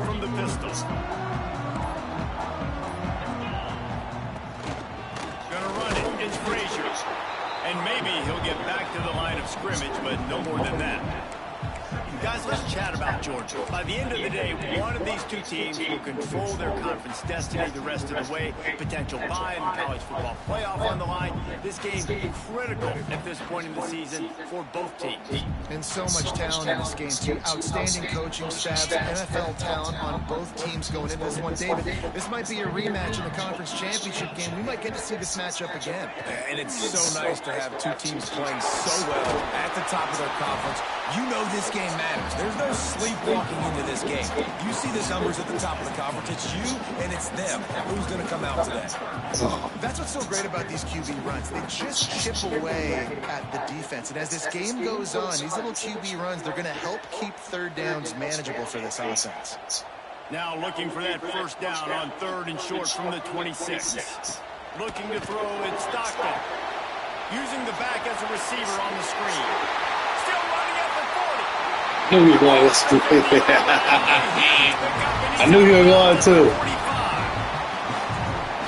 From the pistols. Gonna run it. It's Frazier. And maybe he'll get back to the line of scrimmage, but no more than that. Guys, let's chat about Georgia. By the end of the day, one of these two teams will control their conference destiny the rest of the way. Potential bye in the college football playoff on the line. This game critical at this point in the season for both teams. And so much talent in this game, too. Outstanding coaching staffs, NFL talent on both teams going into this one. David, this might be a rematch in the conference championship game. We might get to see this matchup again. And it's so nice to have two teams playing so well at the top of their conference. You know this game matters. There's no sleepwalking into this game. You see the numbers at the top of the conference. It's you and it's them. Who's going to come out today? That's what's so great about these QB runs. They just chip away at the defense. And as this game goes on, these little QB runs, they're going to help keep third downs manageable for this offense. Now looking for that first down on 3rd and short from the 26. Looking to throw, it's Stockton. Using the back as a receiver on the screen. Still running at the 40. I knew you were going to. I knew you were going to.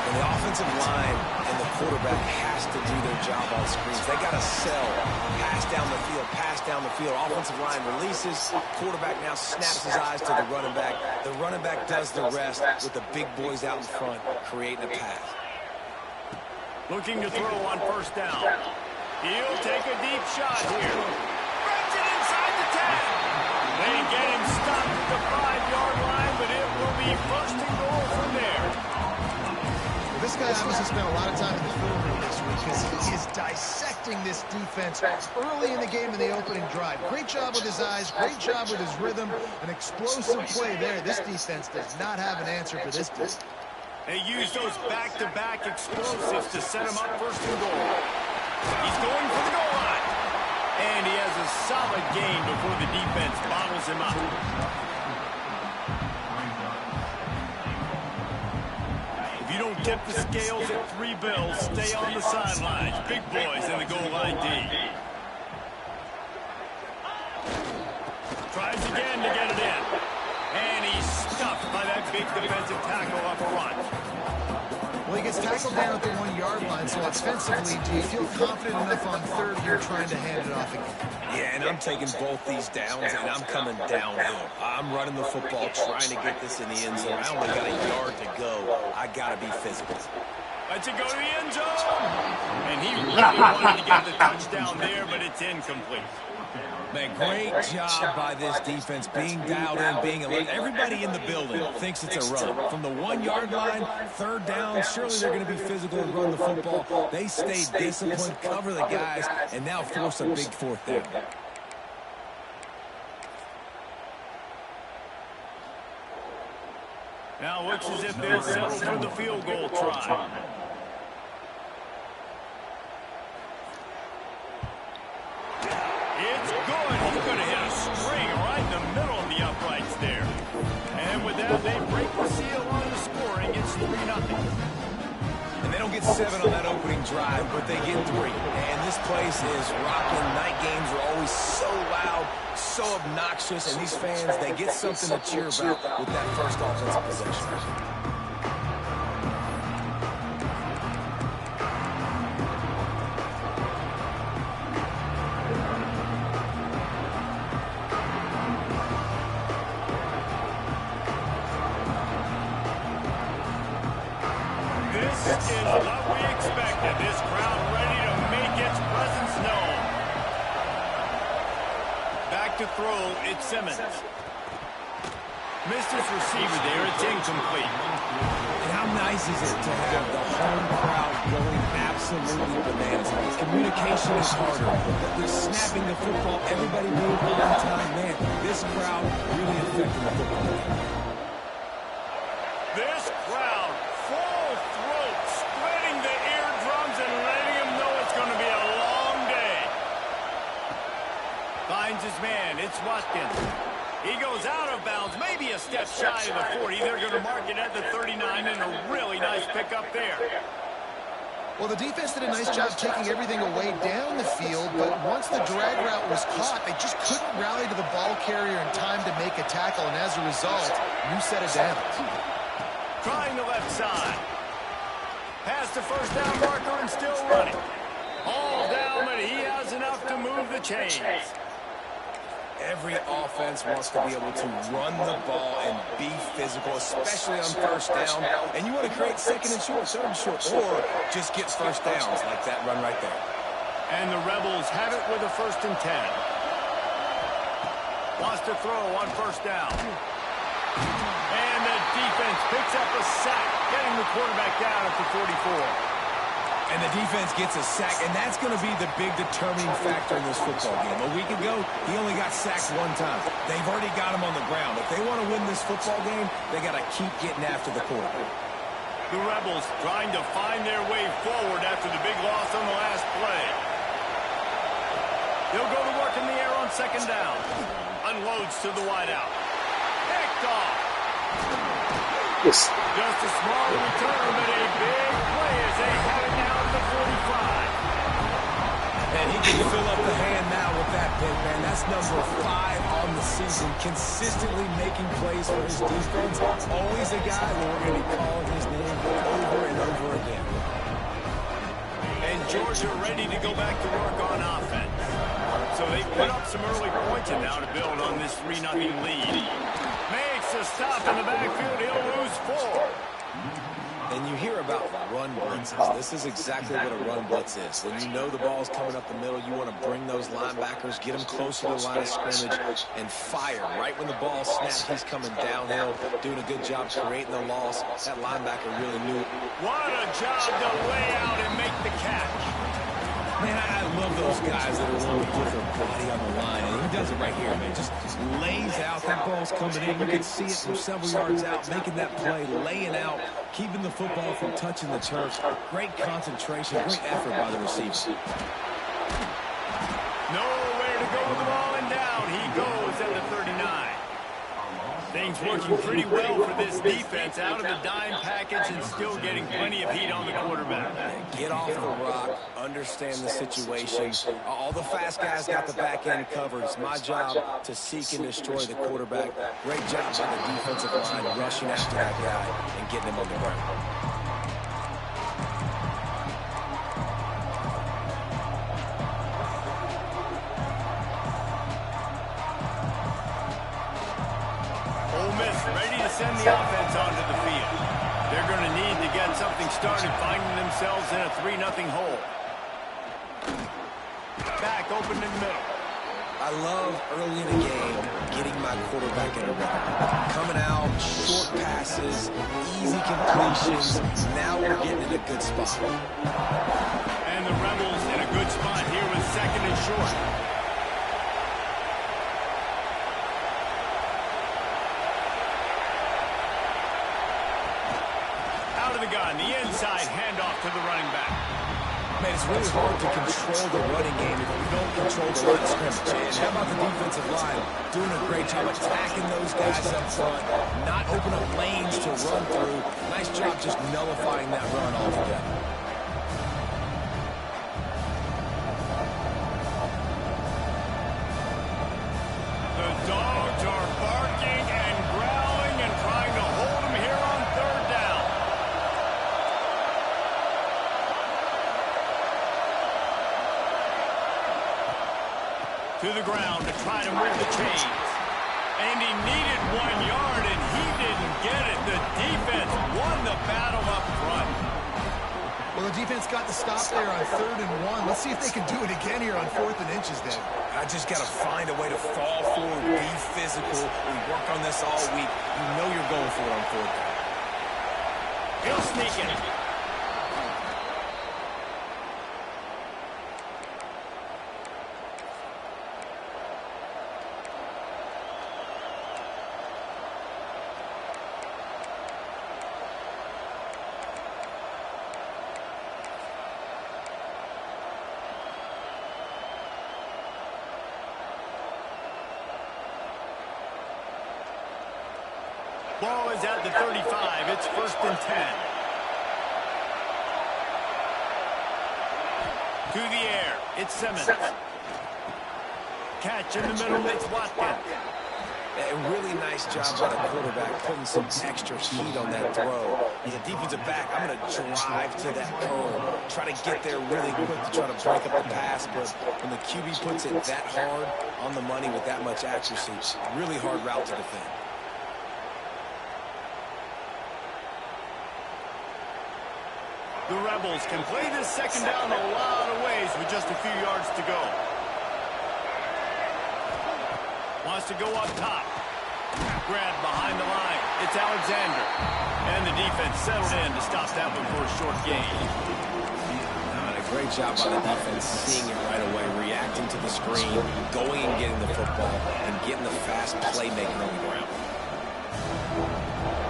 And the offensive line and the quarterback has to do their job on screens. They got to sell. Pass down the field, pass down the field. Offensive line releases. Quarterback now snaps his eyes to the running back. The running back does the rest with the big boys out in front, creating a pass. Looking to throw on first down. He'll take a deep shot here. Runs it inside the 10. They get him stopped at the 5-yard line, but it will be first and goal from there. Well, this guy obviously spent a lot of time in the film room this week because he is dissecting this defense early in the game in the opening drive. Great job with his eyes, great job with his rhythm, an explosive play there. This defense does not have an answer for this team. They use those back-to-back explosives to set him up first and goal. He's going for the goal line. And he has a solid gain before the defense bottles him up. If you don't tip the scales at 3 bills, stay on the sidelines. Big boys in the goal line D. Tries again to get it in. And he's stuffed by that big defensive tackle up front. Well, he gets tackled down at the 1-yard line, so offensively, do you feel confident enough on third here trying to hand it off again? Yeah, and I'm taking both these downs, and I'm coming downhill. I'm running the football, trying to get this in the end zone. I only got a yard to go. I got to be physical. Let's it go to the end zone. And he really wanted to get the touchdown there, but it's incomplete. Man, great job by this defense, being dialed in, being alert. Everybody in the building thinks it's a run. From the 1-yard line, third down, surely they're going to be physical and run the football. They stay disciplined, cover the guys, and now force a big fourth down. Now looks as if they'll settle for the field goal try. It's good. He's going to hit a string right in the middle of the uprights there. And with that, they break the seal on the scoring. It's 3-0. And they don't get 7 on that opening drive, but they get 3. And this place is rocking. Night games are always so loud, so obnoxious, and these fans, they get something to cheer about with that first offensive possession. This is what we expected. This crowd ready to make its presence known. Back to throw, it's Simmons. Missed his receiver there, it's incomplete. And how nice is it to have the home crowd going absolutely bananas? Communication is harder. They're snapping the football, everybody being on time. Man, this crowd really affecting the football game. This crowd, full throat, spreading the eardrums and letting him know it's going to be a long day. Finds his man, it's Watkins. He goes out of bounds, maybe a step shy of the 40. They're going to mark it at the 39, and a really nice pickup there. Well, the defense did a nice job taking everything away down the field, but once the drag route was caught, they just couldn't rally to the ball carrier in time to make a tackle, and as a result, you set it down. Trying the left side. Past the first down marker and still running. All down, but he has enough to move the chains. Every offense wants to be able to run the ball and be physical, especially on first down. And you want to create second and short, third and short, or just get first downs like that run right there. And the Rebels have it with a 1st and 10. Wants to throw on first down. And the defense picks up a sack, getting the quarterback down at the 44. And the defense gets a sack, and that's going to be the big determining factor in this football game. A week ago, he only got sacked 1 time. They've already got him on the ground. If they want to win this football game, they got to keep getting after the quarterback. The Rebels trying to find their way forward after the big loss on the last play. They'll go to work in the air on 2nd down. Unloads to the wideout. Picked off. Yes. Just a small return, but a big play as they have it now at the 45. And he can fill up the hand now with that pick, man. That's number 5 on the season, consistently making plays for his defense. Always a guy where we're going to be calling his name over and over again. And Georgia ready to go back to work on offense. So they put up some early points and now to build on this 3-0 lead. Makes a stop in the backfield. He'll lose 4. And you hear about run blitzes. This is exactly what a run blitz is. When you know the ball's coming up the middle, you want to bring those linebackers, get them closer to the line of scrimmage, and fire. Right when the ball snaps, he's coming downhill, doing a good job creating the loss. That linebacker really knew. What a job to lay out and make the catch. Man, I love those guys that are willing to put their body on the line. And he does it right here, man. Just lays out. That ball's coming in. You can see it from several yards out, making that play, laying out, keeping the football from touching the turf. Great concentration, great effort by the receiver. Nowhere to go with the ball and down. He goes at the 39. Things working pretty well for this defense, out of the dime package and still getting plenty of heat on the quarterback. Get off the rock, understand the situation. All the fast guys got the back end covered. It's my job to seek and destroy the quarterback. Great job by the defensive line rushing after that guy and getting him on the ground. Ready to send the offense onto the field. They're going to need to get something started, finding themselves in a 3-0 hole. Back open in the middle. I I love early in a game getting my quarterback in a rhythm. Coming out, short passes, easy completions. Now we're getting in a good spot. And the Rebels in a good spot here with 2nd and short. Out of the gun, the inside handoff to the running back. Man, it's really hard to control the running game if you don't control the line of scrimmage. And how about the defensive line doing a great job attacking those guys up front, not opening up lanes to run through. Nice job just nullifying that run altogether. The dogs are barking and growling and trying to hold him here on 3rd down. To the ground to try to move the chains. And he needed 1 yard, and he didn't get it. The defense won the battle up front. Well, the defense got the stop there on 3rd and 1. Let's see if they can do it again here on 4th and inches, then. I just got to find a way to fall forward, be physical. We work on this all week. You know you're going for it on 4th down. He'll sneak it. Ball is at the 35. It's 1st and 10. To the air. It's Simmons. Catch in the middle. It's Watkins. A really nice job by the quarterback putting some extra heat on that throw. As a defensive back, I'm going to drive to that curl, try to get there really quick to try to break up the pass, but when the QB puts it that hard on the money with that much accuracy, really hard route to defend. The Rebels can play this 2nd down a lot of ways with just a few yards to go. Wants to go up top. Grabbed behind the line. It's Alexander. And the defense settled in to stop that one for a short gain. A great job by the defense seeing it right away, reacting to the screen, going and getting the football, and getting the fast playmaker on the ground.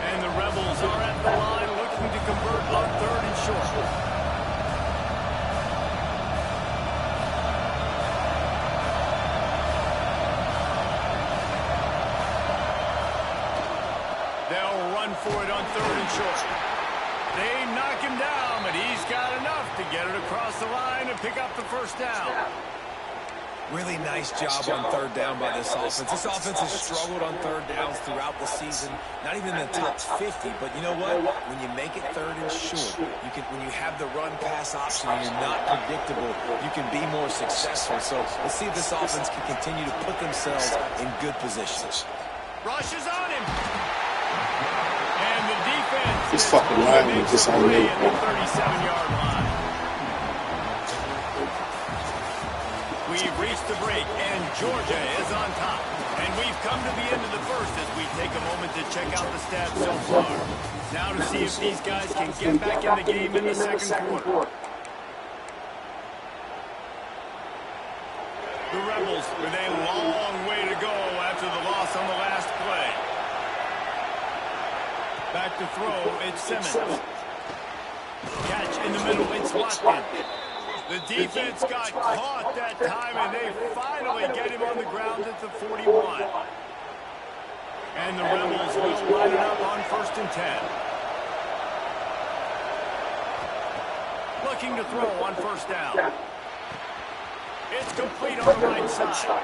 And the Rebels are at the line looking to convert on 3rd and short. They'll run for it on 3rd and short. They knock him down, but he's got enough to get it across the line and pick up the 1st down. Really nice job on 3rd down by this offense. This offense has struggled on 3rd downs throughout the season. Not even in the top 50, but you know what? When you make it 3rd and short, when you have the run-pass option and you're not predictable, you can be more successful. So let's see if this offense can continue to put themselves in good positions. Rushes on him. And the defense This fucking line is just on me. at the 37-yard line. We've reached the break, and Georgia is on top. And we've come to the end of the 1st as we take a moment to check out the stats so far. Now to see if these guys can get back in the game in the 2nd quarter. The Rebels with a long way to go after the loss on the last play. Back to throw, it's Simmons. Catch in the middle, it's Watkins. The defense got caught that time, and they finally get him on the ground at the 41. And the Rebels will line it up on 1st and 10. Looking to throw on 1st down. It's complete on the right side.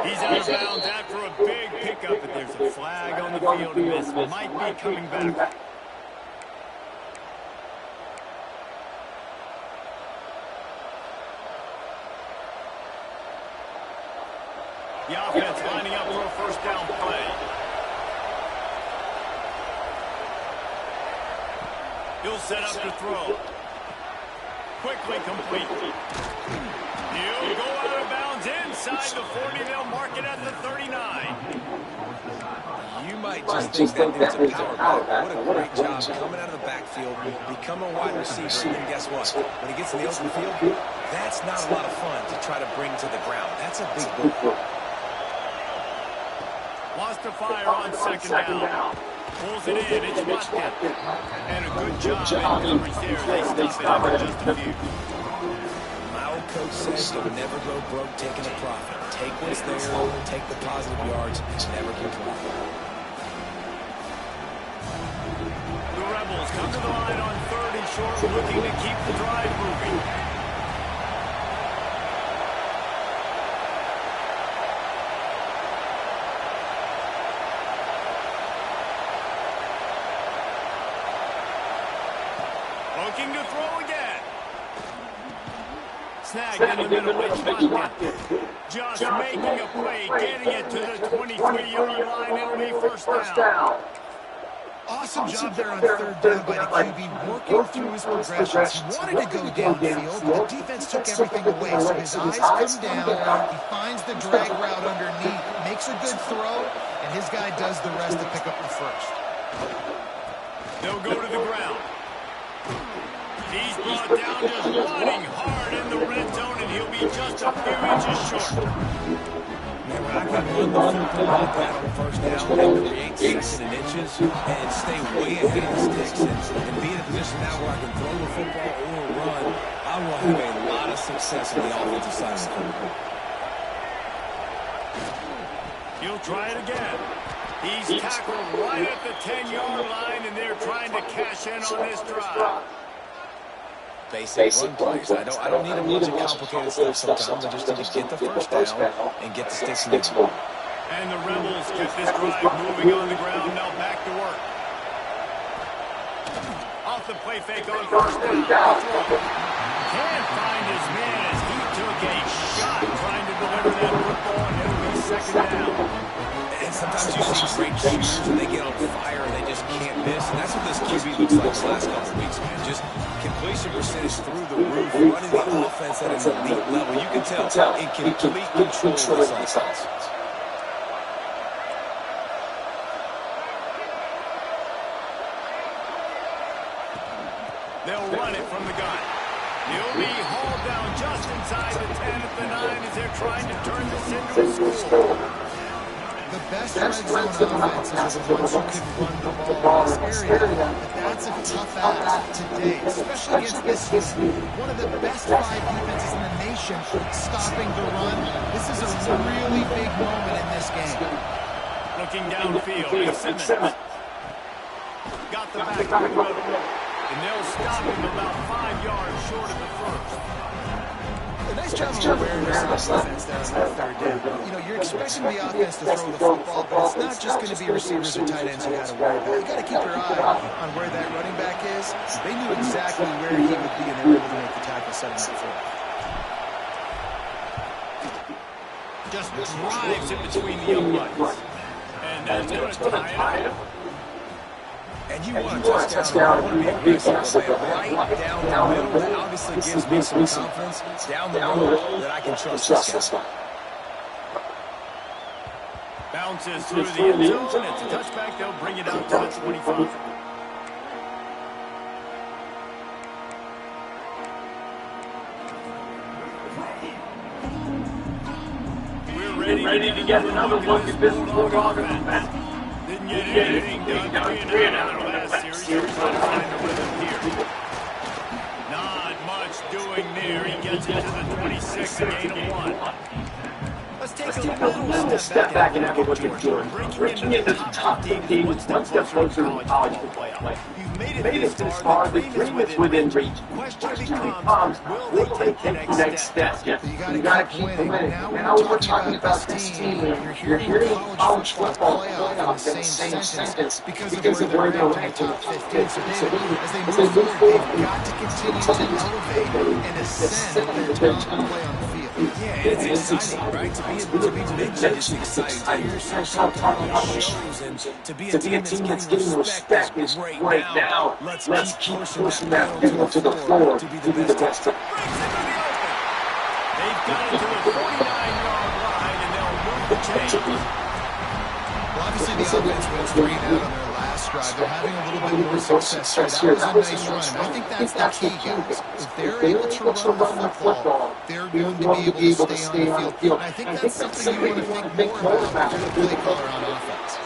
He's out of bounds after a big pickup, but there's a flag on the field, and this might be coming back. The offense lining up for a 1st down play. He'll set up to throw. Quickly complete. He'll go out of bounds inside inside the 40. They'll mark it at the 39. You might just think that dude's a power back. What a great job coming out of the backfield, becoming a wide receiver, and then guess what? When he gets in the open field, that's not a lot of fun to try to bring to the ground. That's a big book. Lost to fire on second down. Pulls it in. It's Watkins. And a good job in coverage there. They stop it after just a few. My old coach says you'll never go broke taking a profit. Take what's there, take the positive yards, and never complain. The Rebels come to the line on 3rd and short, looking to keep the drive moving. Looking to throw again. Snagged in the middle. It's Watkins. Just making a play, getting it to the 23-yard line. It'll be first down. Awesome job there on 3rd down by the QB, working through his progressions. He wanted to go downfield, but the defense took everything away, so his eyes come down. He finds the drag route underneath, makes a good throw, and his guy does the rest to pick up the first. They'll go to the ground. He's brought down, just running hard in the red zone, and he'll be just a few inches short. Man, when I can run the football like that on first down and create second and inches and stay way ahead of the sticks and be in a position now where I can throw the football or run, I will have a lot of success on the offensive side of the football. He'll try it again. He's tackled right at the 10-yard line, and they're trying to cash in on this drive. Basic run plays. I don't need a bunch of complicated stuff sometimes. I just need to get the first down and get the sticks moving. And the Rebels get this drive moving on the ground. Now back to work. Off the play fake on first down. Can't find his man as he took a shot trying to deliver that football, and it'll be second down. And sometimes you see great shooters and they get on fire and they just can't miss. And that's what this QB looks like the last couple of weeks, man. Just completion percentage through the roof, running the offense at an elite level. You can tell in complete control of this offense. They'll run it from the gun. He'll be hauled down just inside the 10 at the 9 as they're trying to turn this into a score. The best red zone offenses are the ones who can run the ball in this area, but that's a tough act today, especially against this unit. One of the best 5 defenses in the nation stopping the run. This is a really big moment in this game. Looking downfield, it's Simmons. Got the back in the middle, and they'll stop him about 5 yards short of the first. A nice job of awareness on defense there on that 3rd down. You know, you're expecting the offense to throw the football, but it's not just going to be receivers or tight ends you got to worry about. You got to keep your eye on where that running back is. They knew exactly where he would be, and they were able to make the tackle, setting up for him. Just drives it between the uprights. And that's going to tie it up. And you want a touchdown, you want to be aggressive, right down the middle. That obviously gives me some confidence down the road that I can trust this guy. Bounces through the end zone. It's a touchback. They'll bring it out to the 25. We're ready to get another look at this Bulldog offense. Didn't get anything done 3 and out of the last series. He's trying to find the rhythm here. Not much doing there. He gets it to the 26, a gain of 1. Let's take a little step back and have a look at Jordan. Breaking into the top 15, one step closer to college football. You've made it this far. The dream is within reach. Question becomes, will they take the next step? You got to keep winning. Now we're talking about this team. You're hearing college football playoff in the same sentence because of where they're ranked in the top 15. So as they move forward, they've got to continue to elevate and ascend their top play on the field. Yeah, it's exciting, right? To be mentioned is exciting. To hear yourself talk about shows and to be a team that's getting respect is great. Now, let's keep pushing that field to the floor to be the best. They've got it to the 49-yard change. Well, obviously the offense went 3 and out on their last drive. They're having a little bit more success here. That was a nice run, and I think that's the key, guys. If they're able to run the football, they're going to be able to stay on the field. And I think that's something you want to think more about if you're the play caller on offense.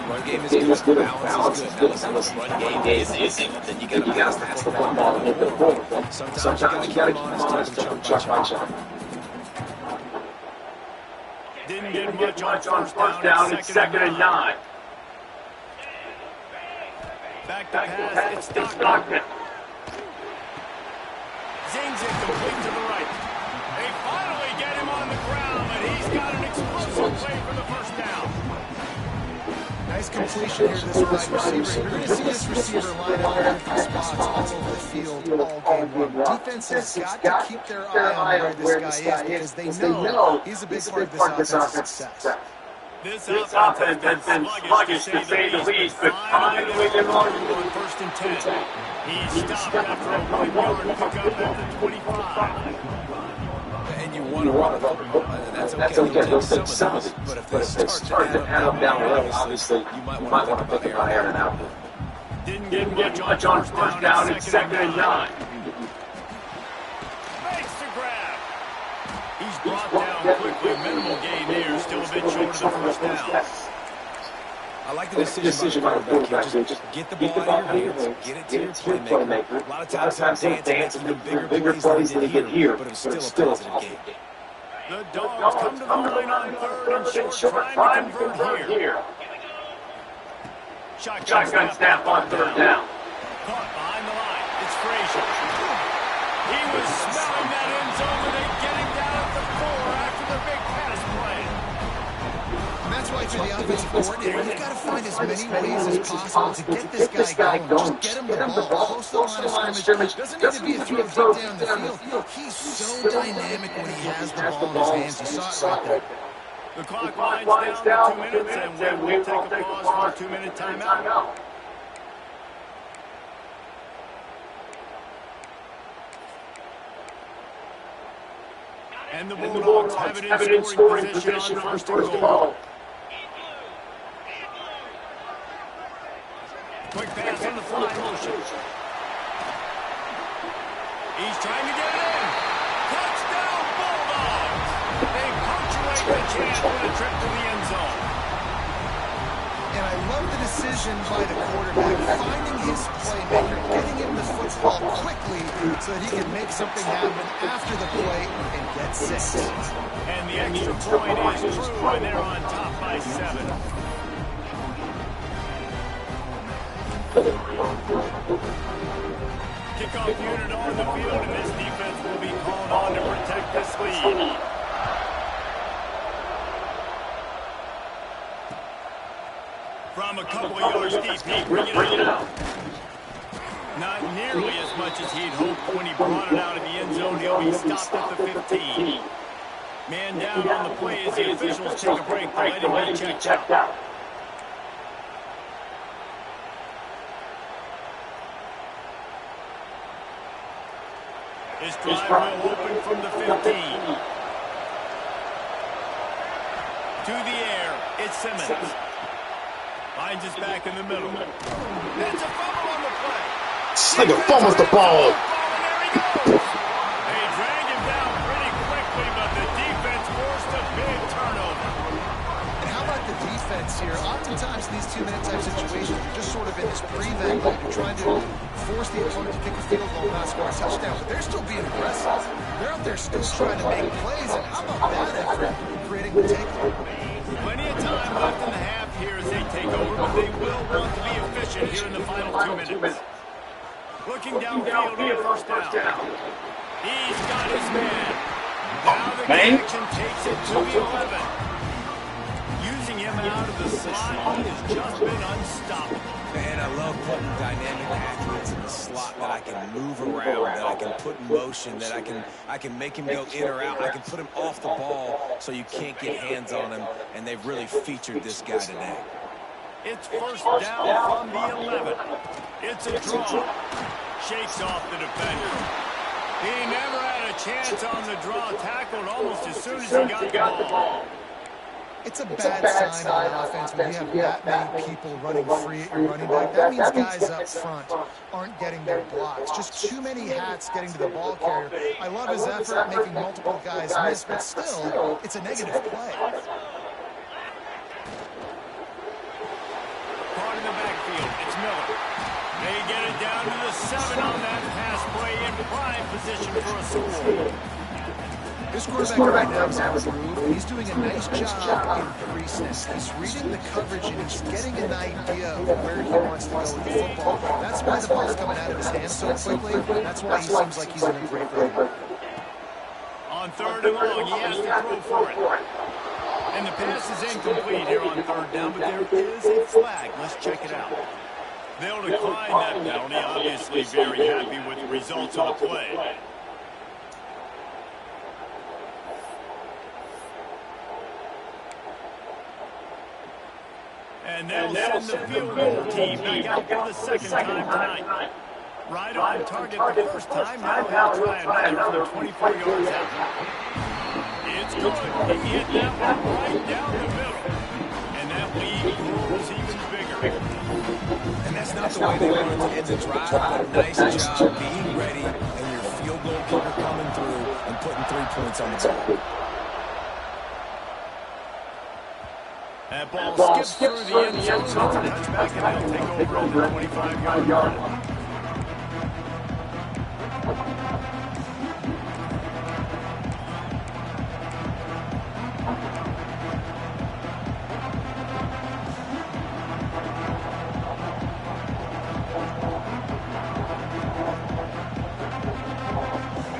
Run game is good. Balance is good. Now listen, run game isn't. Then you got to pass the ball a little bit more. Sometimes you got to keep them honest, take them chunk by chunk. Didn't get much on first down. It's 2nd and 9. Back to pass. It's Stockton. Zings it complete to the right. They finally get him on the ground, but he's got an explosive play for the first down. Nice completion here to this wide receiver. You're going to see this receiver line up in different spots all over the field all game long. Defense has got to keep their eye on where this guy is because they know he's a big part of this offensive success. This offense has been sluggish to say the least, but finally they're on 1st and 10. He's stopped after a 1-yard pickup at the 25. And you want to run the football. That's okay. You'll take some of it. But if they start to add up down low, obviously, you might want to think about airing out. Didn't get much on first down. It's 2nd and 9. Makes the grab. He's brought down quickly. Minimal gain here. Still a bit short of the first down. I like the decision by the quarterback here. Just get the ball out of your hands. Get it to your playmaker. A lot of times he'll dance and make even bigger plays than he did here, but it was still a positive game. The Dogs come to the line on 3rd and short, trying to convert here. Shotgun snap on 3rd down. Caught behind the line. It's Frazier. He was smelling that end zone when they get him down at the 4 after the big pass play. And that's why, for the offensive coordinator, you've got to find as many ways as possible to get this guy going. Just get him the ball close to the line of scrimmage. Doesn't need to be a throw deep down the field. He's so dynamic when he has the ball in his hands. You saw it right there. The clock winds down to 2 minutes, and we will take a pause for a 2-minute timeout. And the Bulldogs have it in scoring position on 1st and goal. Quick pass on the fly motion. He's trying to get it in. Touchdown, Bulldogs! They punctuate the chance with a trip to the end zone. And I love the decision by the quarterback, finding his playmaker, getting him the football quickly so that he can make something happen after the play and get 6. And the extra point is true, and they're on top by 7. Kickoff unit on the field, and this defense will be called on to protect this lead. From a couple of yards deep, he'll bring it out. Not nearly as much as he'd hoped when he brought it out of the end zone. He'll be stopped at the 15. Man down on the play as the officials take a break to let him be checked out. His drive will open from the 15. To the air, it's Simmons. Finds his back in the middle. That's a fumble on the play. Nigga fumbles the ball. And there he goes. They drag him down pretty quickly, but the defense forced a big turnover. And how about the defense here? Oftentimes in these 2-minute type situations, you're just sort of in this prevent mode. You're trying to force the opponent to kick a field goal and not score a touchdown, but they're still being aggressive. They're out there still trying to make plays, and how about that effort creating the takeover? Plenty of time left in the half here as they take over, but they will want to be efficient here in the final 2 minutes. Looking downfield on first down. He's got his man. Now the connection takes it to the 11. Using him out of the slot, he has just been unstoppable. Man, I love putting dynamic athletes in the slot that I can move around, that I can put in motion, that I can make him go in or out. I can put him off the ball so you can't get hands on him, and they've really featured this guy today. It's first down from the 11. It's a draw. Shakes off the defender. He never had a chance on the draw. Tackled almost as soon as he got the ball. It's a bad sign on offense when you have that many people running free at your running back. That means guys up front aren't getting their blocks. Just too many hats getting to the ball carrier. I love his effort, making multiple guys miss, but still, it's a negative play. Caught in the backfield, it's Miller. They get it down to the 7 on that pass play in prime position for a score. This quarterback right now is out of groove. He's doing a nice job in pre-snap. He's reading the coverage and he's getting an idea of where he wants to go with the football. That's why the ball's coming out of his hands so quickly. That's why he seems like he's in a great rhythm. On 3rd and long, he has to throw for it. And the pass is incomplete here on 3rd down, but there is a flag. Let's check it out. They'll decline that penalty. Obviously very happy with the results of the play. And they'll send the field goal team back out for the second time tonight. Right on target the first time. Now they'll try another from 24 yards out. It's good. He hit that one right down the middle. And that lead grows even bigger. And that's not the way they wanted to end the drive, but nice job being ready and your field goal kicker coming through and putting 3 points on the board. That ball skips through the end zone. It's a touchback, and they'll take over on the 25-yard line.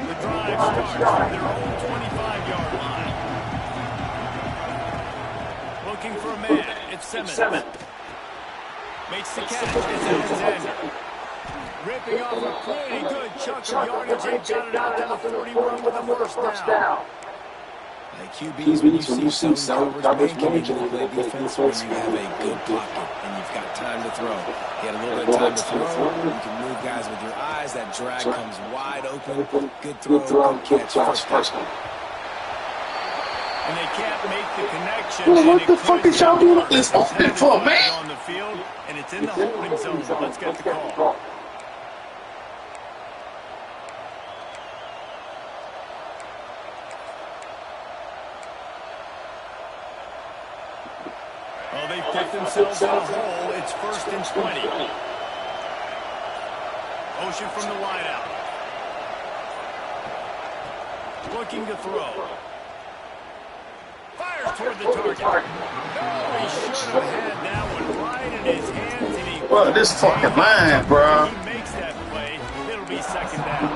The drive starts from their own 25-yard line. Looking for a man. It's Simmons. Makes the catch. It's Alexander. Ripping off a pretty good chunk of yardage. They got it out to the 41 with the first down. Like QBs, when you see some coverage, man, can play defense when you have a good pocket and you've got time to throw. You got a little bit of time to throw. You can move guys with your eyes. That drag comes wide open. Good throw, good catch, first down. And they can't make the connection. Well, what the fuck is y'all doing this open for, man? On the field, and it's in the holding zone. Let's get the call. Well, they've put themselves in a hole. It's 1st and 20. Ocean from the wideout. Looking to throw. Fires toward the target. No, he should have had that one right in his hands. And he Bro, this fucking line, bro. He makes that play. It'll be 2nd down.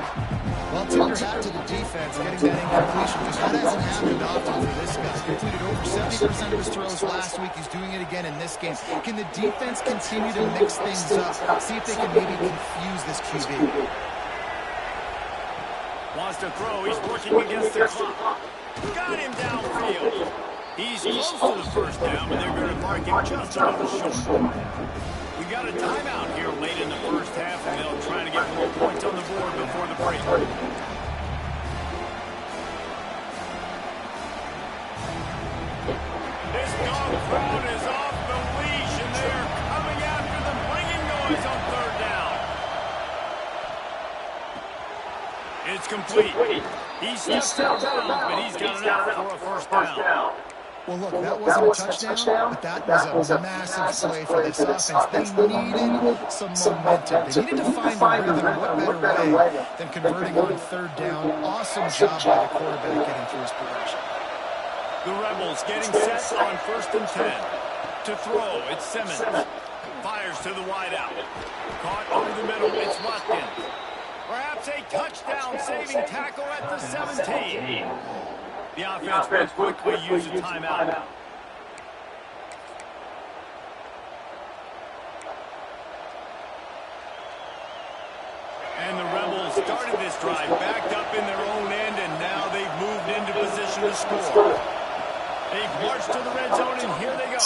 Well, tip your hat to the defense getting that incompletion, because that hasn't happened often for this guy. Completed over 70% of his throws last week. He's doing it again in this game. Can the defense continue to mix things up? See if they can maybe confuse this QB. Wants to throw. He's working against the clock. Got him downfield. He's close to the first down, but they're going to mark him just a little short. We got a timeout here late in the first half, and they'll try to get more points on the board before the break. This dog crowd is off the leash, and they are coming after them, bringing noise on 3rd down. It's complete. He steps out of bounds, but he's got enough for a first down. Well, look, that wasn't a touchdown, but that was a massive play for this offense. They needed some momentum. They needed to find a rhythm. What better way than converting on 3rd down? Awesome job by the quarterback getting through his progression. The Rebels getting set on 1st and 10. To throw, it's Simmons. Fires to the wideout. Caught over the middle, it's Watkins. Perhaps a touchdown-saving tackle at the 17. The offense will quickly use a timeout. And the Rebels started this drive backed up in their own end, and now they've moved into position to score. They've marched to the red zone, and here they go.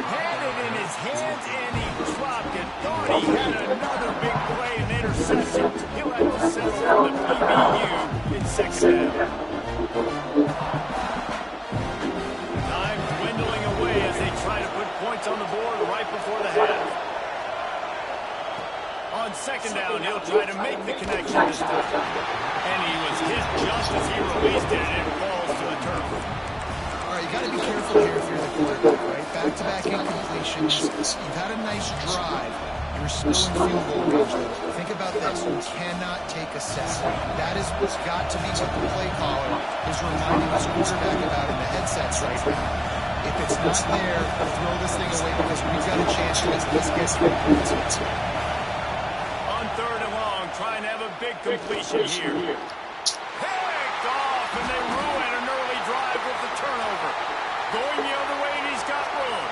Had it in his hands, and he dropped it. Thought he had another big play, an interception. He'll have to settle for the PBU in 2nd down. Time before the half. On second down, he'll try to make the connection this time. And he was hit just as he released it, and it falls to the turf. All right, you got to be careful here if you're the quarterback, right? Back-to-back incompletions. You've had a nice drive. You're still in field goal range, though. Think about this. You cannot take a sack. That is what's got to be what the play caller is reminding his quarterback about in the headsets right now. If it's not there, throw this thing away because we've got a chance to at least get 3 points. On third and long, trying to have a big completion here. Picked off, and they ruin an early drive with the turnover. Going the other way, and he's got room.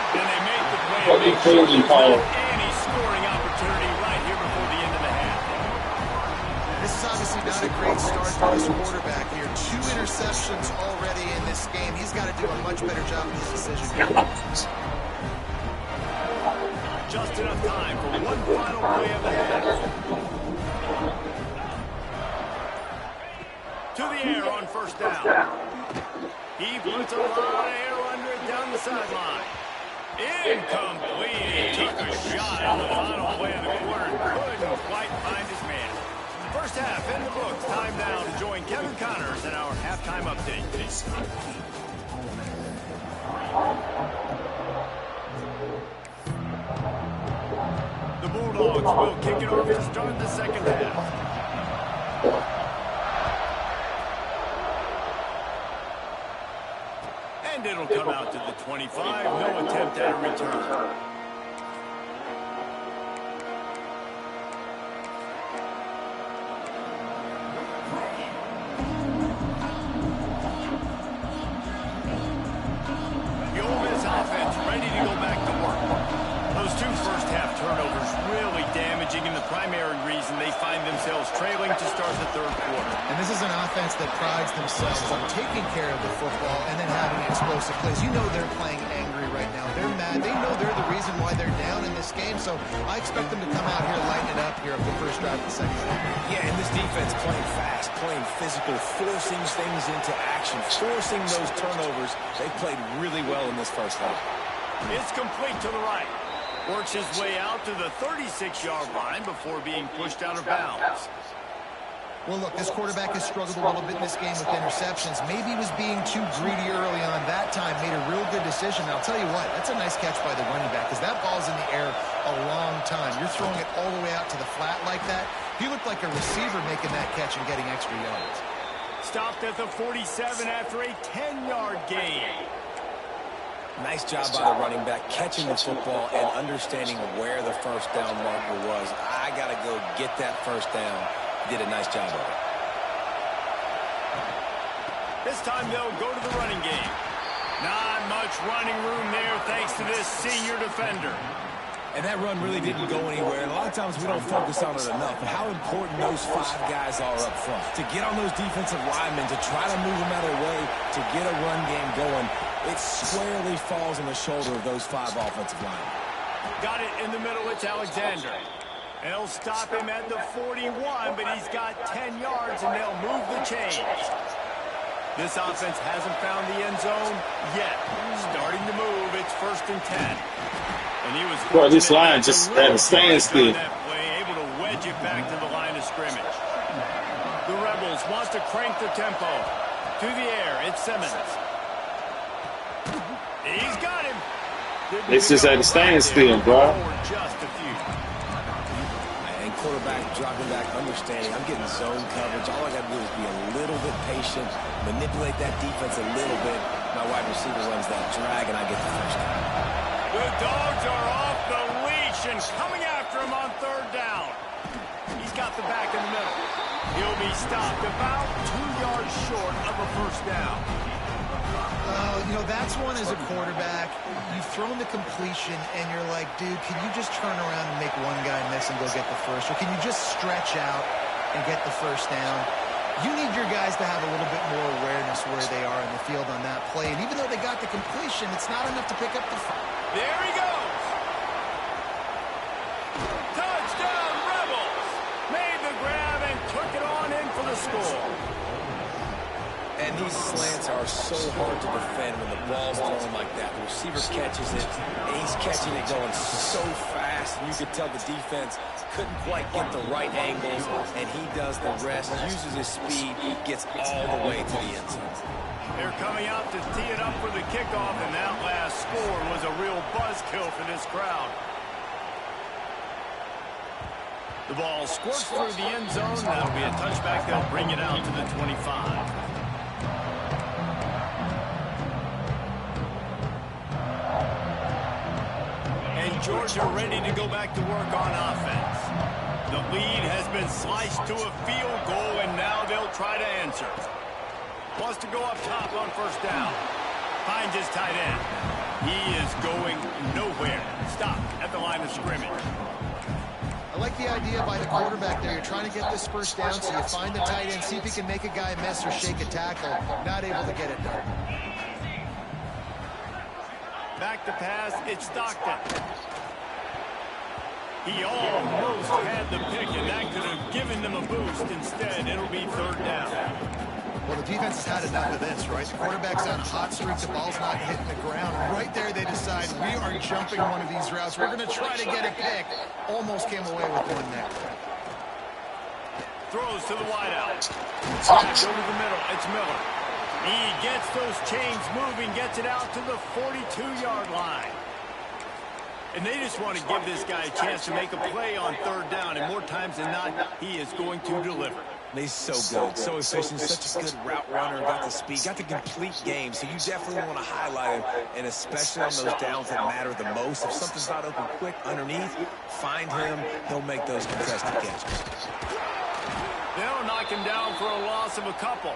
And they make the play. Fucking crazy, Paul. Any scoring opportunity right here before the end of the half. This is obviously not a great start for this quarterback here. 2 interceptions already in this game. He's got to do a much better job of this decision. Just enough time for one final play of the half. To the air on first down. He puts a lot of air under it down the sideline. Incomplete. He took a shot on the final play of the quarter. Couldn't quite find his man. First half in the books. Time now to join Kevin Connors in our halftime update. The Bulldogs will kick it off to start the second half. And it'll come out to the 25. No attempt at a return. The Ole Miss offense ready to go back to work. Those 2 first-half turnovers really damaging, and the primary reason they find themselves trailing to start the third quarter. And this is an offense that prides themselves on taking care of the football and then having explosive plays. You know they're playing angry right now. They're mad. They know they're the reason why they're down in this game, so I expect them to come out here, lighten it up here at the first drive of the second half. Yeah, and this defense playing fast, playing physical, forcing things into action, forcing those turnovers. They played really well in this first half. It's complete to the right. Works his way out to the 36-yard line before being pushed out of bounds. Well, look, this quarterback has struggled a little bit in this game with interceptions. Maybe he was being too greedy early on that time, made a real good decision. And I'll tell you what, that's a nice catch by the running back because that ball's in the air a long time. You're throwing it all the way out to the flat like that. He looked like a receiver making that catch and getting extra yards. Stopped at the 47 after a 10-yard gain. Nice job by the running back, catching the football and understanding where the first down marker was. I got to go get that first down. Did a nice job of it. This time they'll go to the running game. Not much running room there thanks to this senior defender. And that run really didn't go anywhere. And a lot of times we don't focus on it enough. But how important those 5 guys are up front. To get on those defensive linemen, to try to move them out of the way, to get a run game going, it squarely falls on the shoulder of those 5 offensive linemen. Got it in the middle. It's Alexander. And they'll stop him at the 41, but he's got 10 yards, and they'll move the chains. This offense hasn't found the end zone yet. Starting to move. It's first and 10. And he was Bro, this line just at a standstill. Able to wedge it back to the line of scrimmage. The Rebels want to crank the tempo. To the air, it's Simmons. He's got him. It's just at a standstill, bro. Just a few. And quarterback dropping back, understanding. I'm getting zone coverage. All I got to do is be a little bit patient, manipulate that defense a little bit. My wide receiver runs that drag, and I get the first down. The Dogs are off the leash and coming after him on third down. He's got the back in the middle. He'll be stopped about 2 yards short of a first down. You know, that's one as a quarterback. You've thrown the completion, and you're like, dude, can you just turn around and make one guy miss and go get the first? Or can you just stretch out and get the first down? You need your guys to have a little bit more awareness where they are in the field on that play. And even though they got the completion, it's not enough to pick up the first. There he goes. Touchdown, Rebels. Made the grab and took it on in for the score. And these slants are so hard to defend when the ball's thrown like that. The receiver catches it, and he's catching it going so fast, and you could tell the defense couldn't quite get the right angles, and he does the rest, uses his speed, gets all the way to the end zone. They're coming out to tee it up for the kickoff, and that last score was a real buzzkill for this crowd. The ball squirts through the end zone. That'll be a touchback. They'll bring it out to the 25. Georgia ready to go back to work on offense. The lead has been sliced to a field goal, and now they'll try to answer. Wants to go up top on first down. Finds his tight end. He is going nowhere. Stop at the line of scrimmage. I like the idea by the quarterback there. You're trying to get this first down, so you find the tight end, see if he can make a guy miss or shake a tackle. Not able to get it done. Back to pass, it's Stockton. He almost had the pick, and that could have given them a boost. Instead, it'll be third down. Well, the defense has had enough of this, right? The quarterback's on a hot streak. The ball's not hitting the ground. Right there, they decide, we are jumping one of these routes. We're going to try to get a pick. Almost came away with one there. Throws to the wideout. Snapped over the middle. It's Miller. He gets those chains moving, gets it out to the 42-yard line. And they just want to give this guy a chance to make a play on third down, and more times than not, he is going to deliver. He's so good, so efficient, such a good route runner, got the speed, got the complete game, so you definitely want to highlight him, and especially on those downs that matter the most. If something's not open quick underneath, find him, he'll make those contested catches. They'll knock him down for a loss of a couple.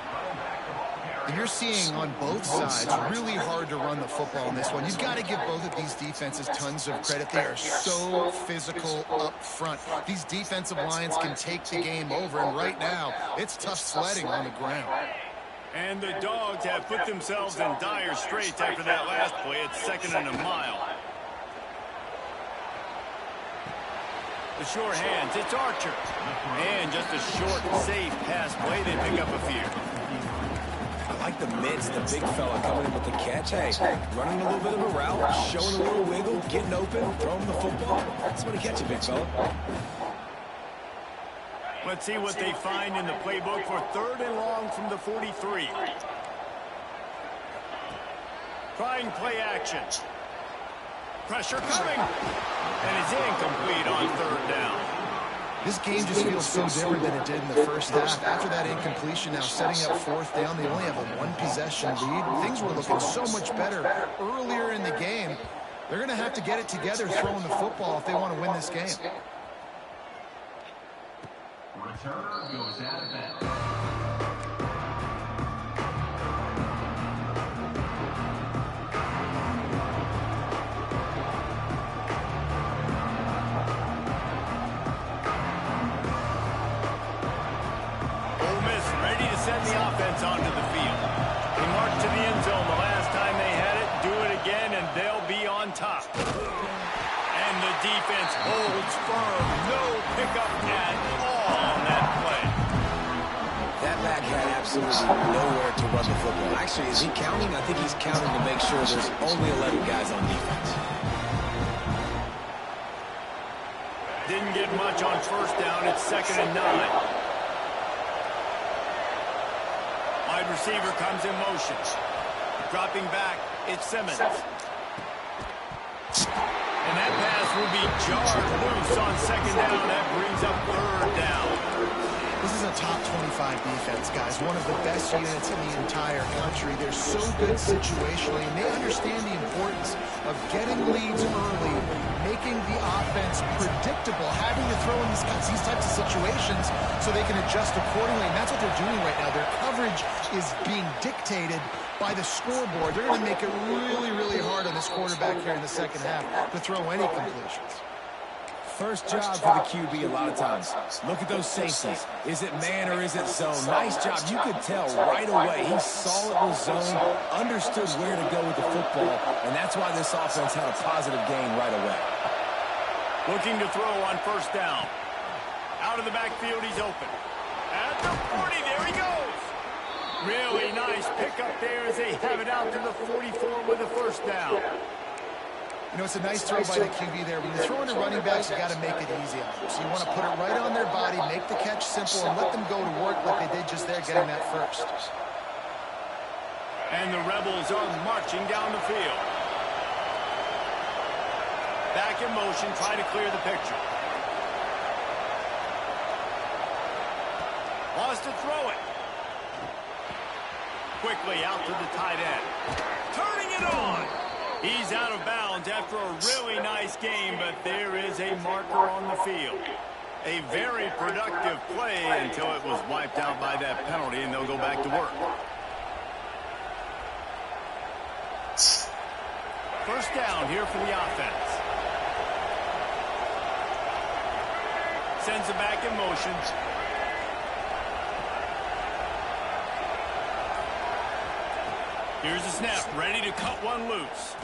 And you're seeing on both sides really hard to run the football in this one. You've got to give both of these defenses tons of credit. They are so physical up front. These defensive lines can take the game over, and right now, it's tough sledding on the ground. And the Dogs have put themselves in dire straits after that last play. It's 2nd and a mile. The sure hands, it's Archer. And just a short, safe pass play. They pick up a few. I like the mitts, the big fella coming in with the catch. Hey, running a little bit of a route, showing a little wiggle, getting open, throwing the football. Somebody catch it, big fella. Let's see what they find in the playbook for 3rd and long from the 43. Trying play action. Pressure coming. And it's incomplete on 3rd down. This game just feels so different than it did in the first half. After that incompletion, now setting up 4th down, they only have a 1-possession lead. Things were looking so much better earlier in the game. They're going to have to get it together throwing the football if they want to win this game. Returner goes out of bounds. Send the offense onto the field. They march to the end zone the last time they had it, do it again, and they'll be on top. And the defense holds firm. No pickup at all on that play. That back had absolutely nowhere to run the football. Actually, is he counting? I think he's counting to make sure there's only 11 guys on defense. Didn't get much on first down. It's 2nd and 9. Wide receiver comes in motion. Dropping back, it's Simmons. And that pass will be jarred loose on 2nd down. That brings up 3rd down. This is a top 25 defense, guys. One of the best units in the entire country. They're so good situationally, and they understand the importance of getting leads early, making the offense predictable, having to throw in these types of situations so they can adjust accordingly. And that's what they're doing right now. Their coverage is being dictated by the scoreboard. They're going to make it really, really hard on this quarterback here in the second half to throw any completions. First job for the QB a lot of times. Look at those safeties. Is it man or is it zone? Nice job. You could tell right away. He saw it was zone, understood where to go with the football, and that's why this offense had a positive gain right away. Looking to throw on first down. Out of the backfield, he's open. At the 40, there he goes. Really nice pickup there as they have it out to the 44 with a first down. You know, it's a nice throw by the QB there. When you're throwing to running backs, you got to make it easy on them. So you want to put it right on their body, make the catch simple, and let them go to work like they did just there, getting that first. And the Rebels are marching down the field. Back in motion, trying to clear the picture. Wants to throw it. Quickly out to the tight end. Turning it on. He's out of bounds after a really nice game, but there is a marker on the field. A very productive play until it was wiped out by that penalty, and they'll go back to work. First down here for the offense. Sends it back in motion. Here's the snap, ready to cut one loose.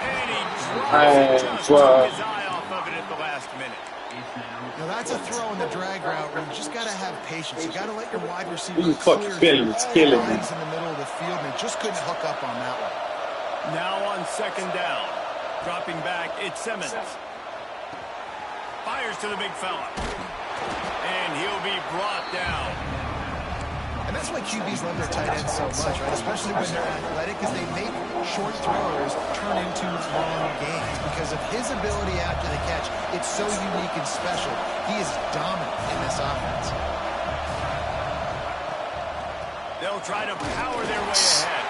And he drops it, just took his eye off of it at the last minute. Now that's a throw in the drag route where you just got to have patience. You got to let your wide receiver fucking clear feeling it's all killing me. lines in the middle of the field, and he just couldn't hook up on that one. Now on second down. Dropping back, it's Simmons. Fires to the big fella. And he'll be brought down. And that's why QBs love their tight ends so much, right? Especially when they're athletic, because they make short throws turn into long gains. Because of his ability after the catch, it's so unique and special. He is dominant in this offense. They'll try to power their way ahead.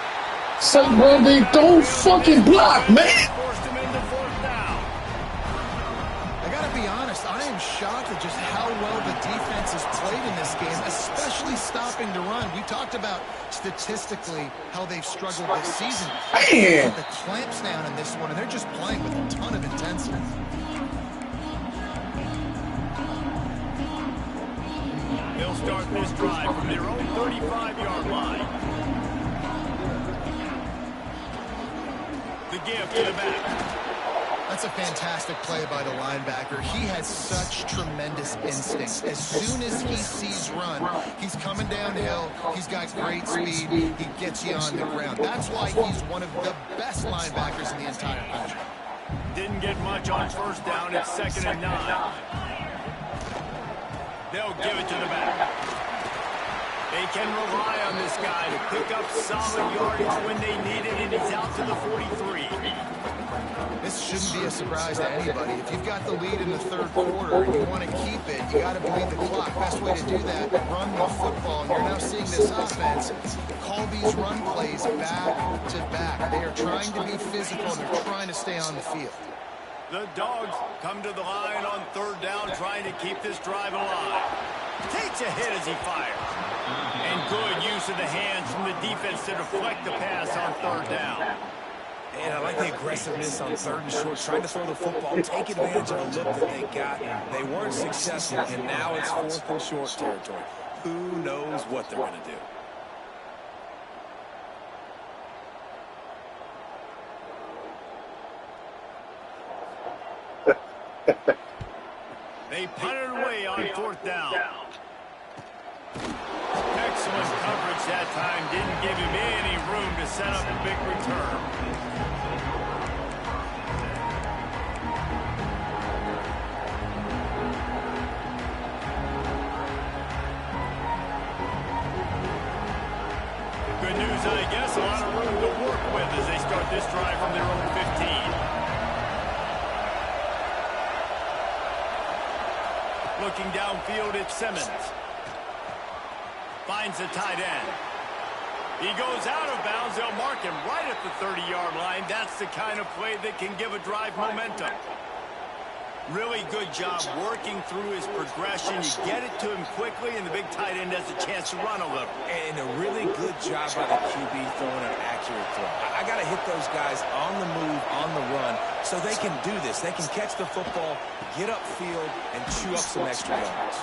So, bro, they don't fucking block, man. Forced him into fourth down. I got to be honest, I am shocked at just how well the defense has played in this game, especially stopping the run. We talked about statistically how they've struggled this season. Man. The clamps down in this one, and they're just playing with a ton of intensity. They'll start this drive from their own 35-yard line. The give to the back. That's a fantastic play by the linebacker. He has such tremendous instincts. As soon as he sees run, he's coming downhill. He's got great speed. He gets you on the ground. That's why he's one of the best linebackers in the entire country. Didn't get much on first down. It's 2nd and 9. They'll give it to the back. They can rely on this guy to pick up solid yardage when they need it, and he's out to the 43. This shouldn't be a surprise to anybody. If you've got the lead in the third quarter and you want to keep it, you got to bleed the clock. Best way to do that, run the football. And you're now seeing this offense call these run plays back to back. They are trying to be physical, and they're trying to stay on the field. The Dogs come to the line on third down, trying to keep this drive alive. Takes a hit as he fires. And good use of the hands from the defense to deflect the pass on third down. And I like the aggressiveness on third and short, trying to throw the football, take advantage of the look that they got. They weren't successful, and now it's 4th and short territory. Who knows what they're going to do? They punt it away on 4th down. Excellent coverage that time. Didn't give him any room to set up a big return. Good news, I guess. A lot of room to work with as they start this drive from their own 15. Looking downfield, it's Simmons. Finds the tight end. He goes out of bounds. They'll mark him right at the 30-yard line. That's the kind of play that can give a drive momentum. Really good job working through his progression. You get it to him quickly, and the big tight end has a chance to run a little. And a really good job by the QB throwing an accurate throw. I got to hit those guys on the move, on the run, so they can do this. They can catch the football, get upfield, and chew up some extra yards.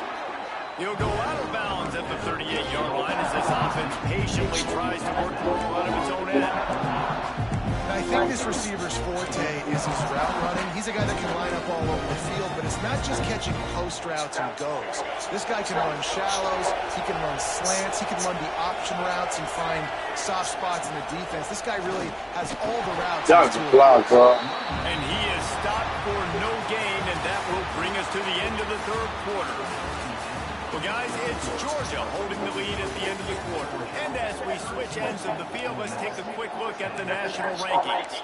He'll go out of bounds at the 38-yard line as this offense patiently tries to work the ball out of its own end. I think this receiver's forte is his route running. He's He's a guy that can line up all over the field, but it's not just catching post routes and goes. This guy can run shallows, he can run slants, he can run the option routes and find soft spots in the defense. This guy really has all the routes. That's a block, bro. And he is stopped for no gain, and that will bring us to the end of the third quarter. Well, guys, it's Georgia holding the lead at the end of the quarter. And as we switch ends of the field, let's take a quick look at the national rankings.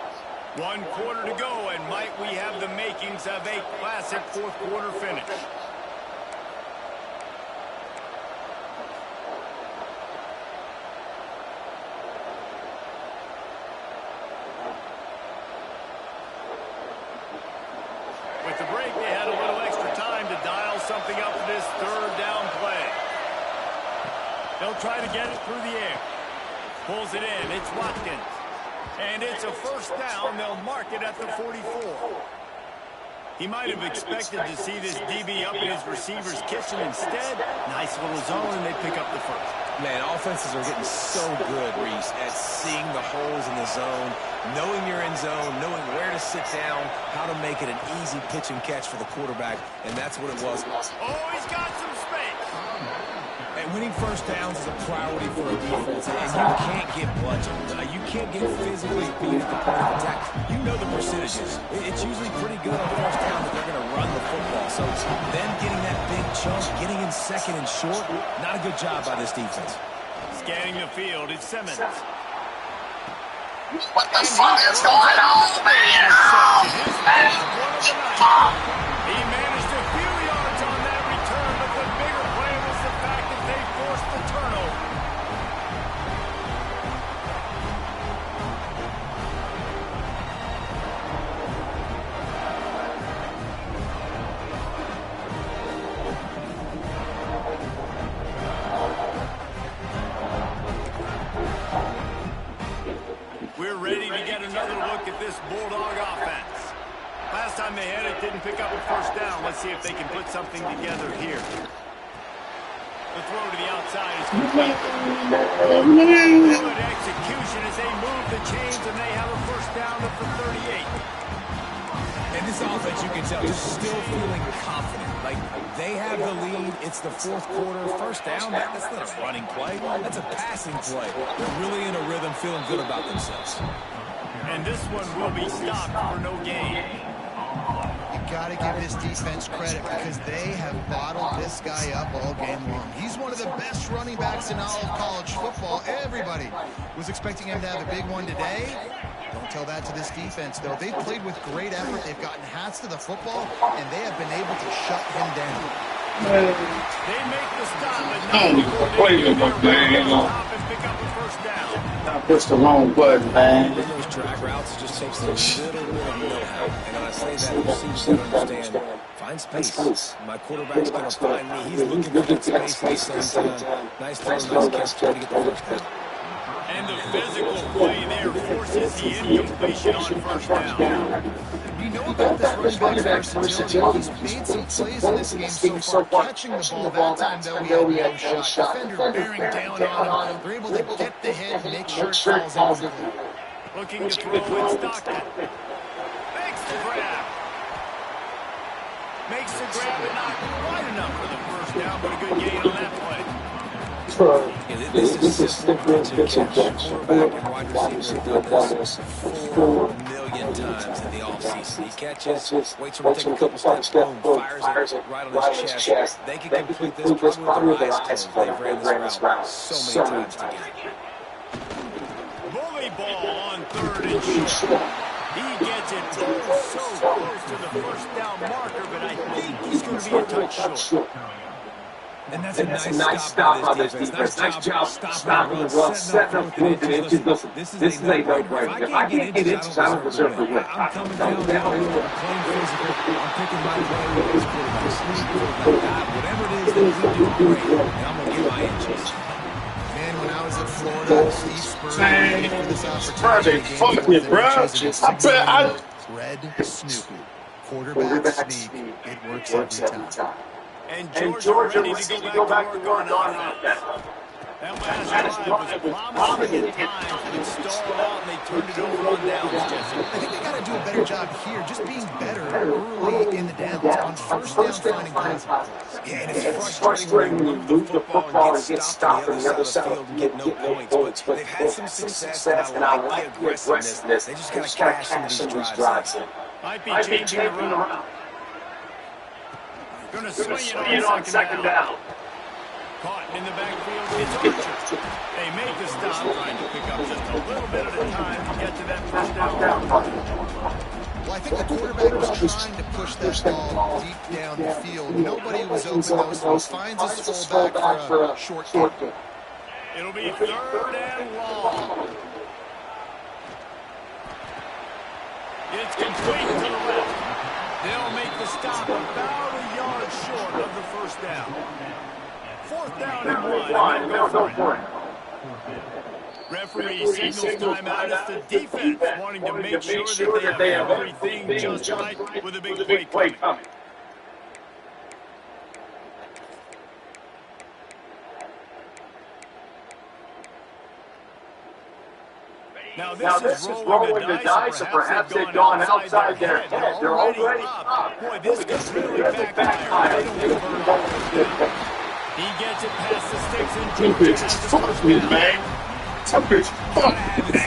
1 quarter to go, and might we have the makings of a classic fourth quarter finish. With the break, they had a little extra time to dial something up for this third down play. They'll try to get it through the air. Pulls it in. It's Watkins. And it's a first down. They'll mark it at the 44. He might have expected to see this DB up in his receiver's kitchen. Instead, nice little zone, and they pick up the first. Man, offenses are getting so good, Reese, at seeing the holes in the zone, knowing you're in zone, knowing where to sit down, how to make it an easy pitch and catch for the quarterback, and that's what it was. Oh, he's got some space. And winning first downs is a priority for a defense, and you can't get bludgeoned. You can't get physically beat at the point of attack. You know the percentages. It's usually pretty good on first down that they're going to run the football. So them getting that big chunk, getting in second and short, not a good job by this defense. Scanning the field, it's Simmons. What the fuck is going on, man? He managed a few yards on that return, but the bigger play was the fact that they forced the turnover. We're ready to get another look at this Bulldog offense. Last time they had it, didn't pick up a first down. Let's see if they can put something together here. The throw to the outside is complete. Good execution as they move the chains, and they have a first down at the 38. And this offense, you can tell, is still feeling confident. Like, they have the lead. It's the fourth quarter. First down, that's not a running play. That's a passing play. They're really in a rhythm, feeling good about themselves. And this one will be stopped for no gain. You got to give this defense credit because they have bottled this guy up all game long. He's one of the best running backs in all of college football. Everybody was expecting him to have a big one today. Don't tell that to this defense, though. They've played with great effort. They've gotten hats to the football, and they have been able to shut him down. They make the stop, but not before they get their stop and pick up a first down. I pushed the wrong button, man. Those drag routes just takes a little bit of know-how. And when I say that, receivers gotta understand. Find space. My quarterback's going to find me. He's looking for that space at the same time. Nice throw, nice catch, trying to get the first down. And the physical play there forces the incompletion on first down. You know about this running back's versatility. He's made some plays in this game so far. Catching the ball that time, though, he had no shot. Defender bearing down on him. They're able to get the hit and make sure it falls incomplete. Looking to throw in Stockton. Makes the grab. Makes the grab and not quite enough for the first down, but a good gain on that play. Yeah, this is simple to catch. Quarterback and wide receiver have done this 4 million times in the offseason. He catches, waits for him to take a couple steps, boom, fires it right on his chest. They can complete this probably with their eyes closed. They've ran this route so many times together. Bully ball on third and short. He gets it so close to the first down marker, but I think he's going to be a touch short. And that's a nice stop by this defense. Nice job stopping the run, setting up with the inches. Listen, this is a no-brainer. If I can't get inches, I don't deserve to win. I'm coming down, I'm playing physical, I'm picking my play with this quarterback. Whatever it is that we do great, and I'm going to get my inches. Man, when I was at Florida, Steve Spurrier for this opportunity. Fuck me, bro. Red Snoopy. Quarterback sneak. It works every time. And Georgia ready to go back to work on offense. That last drive was promising at times, but it stalled out and they turned it over on downs, Jesse. I think they got to do a better job here, just being better early in the downs. On first down, finding passing plays. Yeah, and it's frustrating when you lose the football and get stopped on the other side of the field and get no points. But they've had some success, and I like the aggressiveness. They just got to cash into these drives. Might be changing around. Going to swing it on second down. Caught in the backfield, it's Archer. They make the stop, trying to pick up just a little bit at a time to get to that first down. Well, I think the quarterback was trying to push that ball deep down the field. Nobody was open, though, so he finds his fullback for a short kick. It'll be third and long. It's complete to the left. They'll make the stop about a yard short of the first down. Fourth down and one. Go for it. Referee signals timeout. It's the defense wanting to make sure that they have everything just right with a big play coming. Now this is rolling the dice, or perhaps they've gone outside their head. They're already up. Boy, this could really backfire. They don't burn off. He gets it past the sticks and Some bitches fuck me, man. Some bitches fuck me.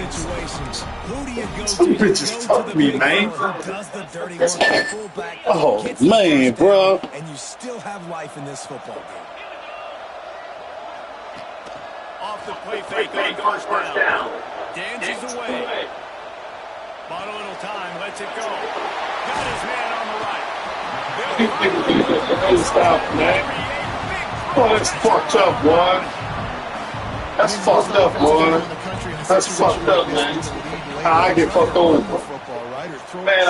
Who do you go Some to? bitches fuck me, man. Who does the dirty work? The fullback Oh, gets the man, first down, bro. And you still have life in this football game. Off the play fake on first down. Dances away. Bought a little time, lets it go. Got his man on the right. Stop, man. Oh, that's fucked up, boy. That's fucked up, boy. That's fucked up, man. I get fucked over. Man,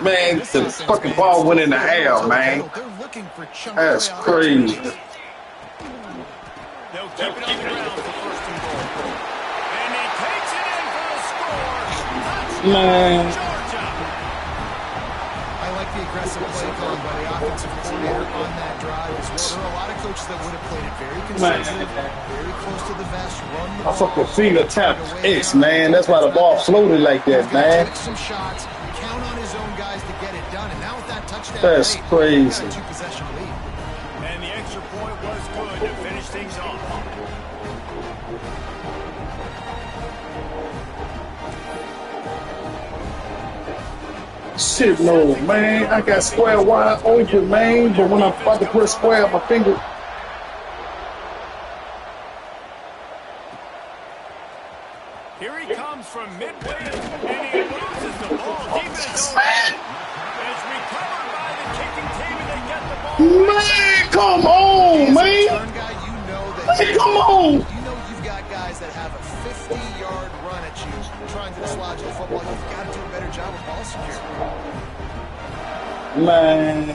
man, the fucking ball went in the air, man. That's crazy. They'll keep it on the ground for first and goal. And he takes it in for the score. Man. Georgia. I like the aggressive play call by the offensive coordinator on that drive as well. There are a lot of coaches that would have played it very conservative, very close to the vest, run the I ball. fucking finger tapped X, man. That's why the ball floated like that, man. Take some shots, count on his own guys to get it done, and now with that touchdown, That's late, crazy. he's got a two-possession lead. And the extra point was good to finish things off. Shit, no, man. I got square wide open, man. But when I'm about to press square, my finger. Here he comes from midway, and he loses the ball. Defense is recovered by the kicking team, and they get the ball. Man, come on, man. Return guy, you know that Hey, come on. you know you've got guys that have a 50-yard run at you trying to dislodge the football. You've got to do a better job of ball security. Man.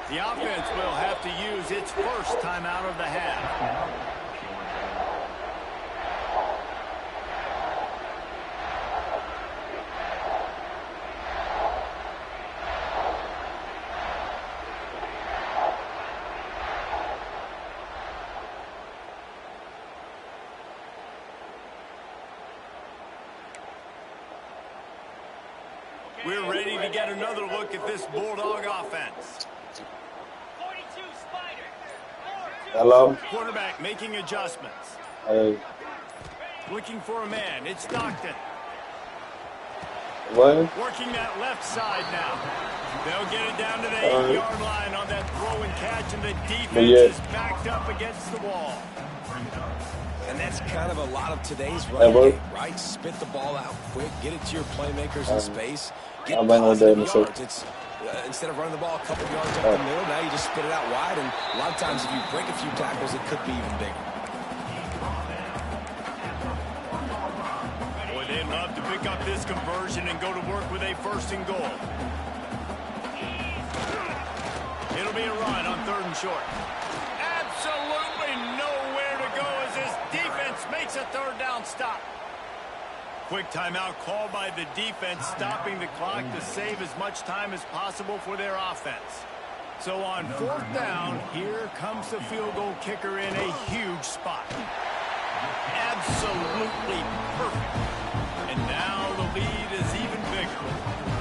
The offense will have to use its first timeout of the half. We're ready to get another look at this Bulldog offense. Hello? Quarterback making adjustments. Hey, Looking for a man. It's Stockton. what? Working that left side now. They'll get it down to the 8-yard line on that throw and catch, and the defense is backed up against the wall. And that's kind of a lot of today's running game, right? Spit the ball out quick, get it to your playmakers in space, get positive yards. It's, instead of running the ball a couple yards up the middle, now you just spit it out wide, and a lot of times if you break a few tackles, it could be even bigger. Boy, they'd love to pick up this conversion and go to work with a first and goal. It'll be a run on third and short. Absolutely nowhere to go as this defense makes a third down stop. Quick timeout called by the defense, stopping the clock to save as much time as possible for their offense. So on 4th down, here comes the field goal kicker in a huge spot. Absolutely perfect. And now the lead is even bigger.